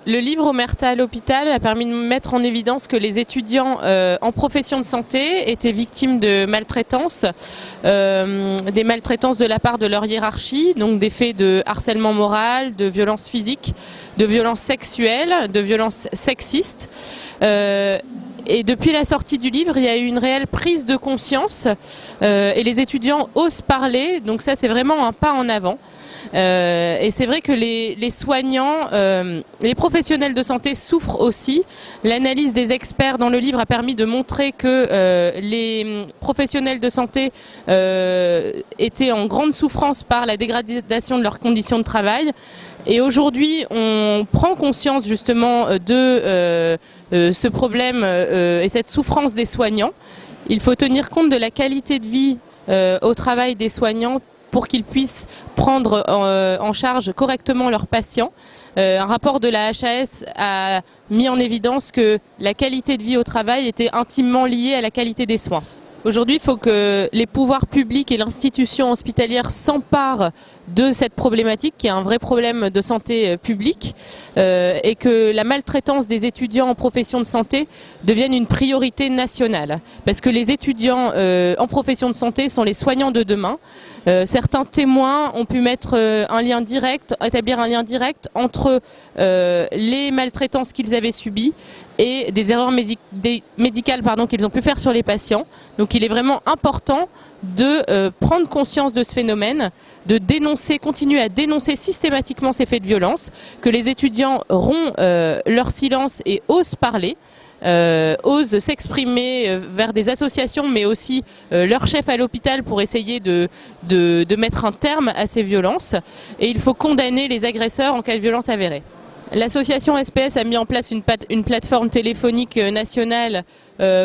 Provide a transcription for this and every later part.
Le livre Omerta à l'hôpital a permis de mettre en évidence que les étudiants en profession de santé étaient victimes de maltraitance, des maltraitances de la part de leur hiérarchie, donc des faits de harcèlement moral, de violences physiques, de violences sexuelles, de violences sexistes. Et depuis la sortie du livre, il y a eu une réelle prise de conscience et les étudiants osent parler, donc ça c'est vraiment un pas en avant. Et c'est vrai que les soignants, les professionnels de santé souffrent aussi. L'analyse des experts dans le livre a permis de montrer que les professionnels de santé étaient en grande souffrance par la dégradation de leurs conditions de travail. Et aujourd'hui, on prend conscience justement de ce problème et cette souffrance des soignants. Il faut tenir compte de la qualité de vie au travail des soignants pour qu'ils puissent prendre en charge correctement leurs patients. Un rapport de la HAS a mis en évidence que la qualité de vie au travail était intimement liée à la qualité des soins. Aujourd'hui, il faut que les pouvoirs publics et l'institution hospitalière s'emparent de cette problématique qui est un vrai problème de santé publique et que la maltraitance des étudiants en profession de santé devienne une priorité nationale. Parce que les étudiants en profession de santé sont les soignants de demain. Certains témoins ont pu établir un lien direct entre les maltraitances qu'ils avaient subies et des erreurs médicales qu'ils ont pu faire sur les patients. Donc il est vraiment important de prendre conscience de ce phénomène, de dénoncer, continuer à dénoncer systématiquement ces faits de violence, que les étudiants rompent leur silence et osent parler. Osent s'exprimer vers des associations mais aussi leur chef à l'hôpital pour essayer de mettre un terme à ces violences et il faut condamner les agresseurs en cas de violence avérée. L'association SPS a mis en place une plateforme téléphonique nationale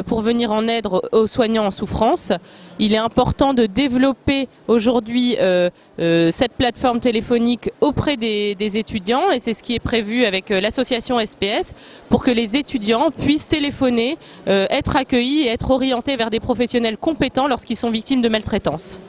pour venir en aide aux soignants en souffrance. Il est important de développer aujourd'hui cette plateforme téléphonique auprès des étudiants et c'est ce qui est prévu avec l'association SPS pour que les étudiants puissent téléphoner, être accueillis et être orientés vers des professionnels compétents lorsqu'ils sont victimes de maltraitance.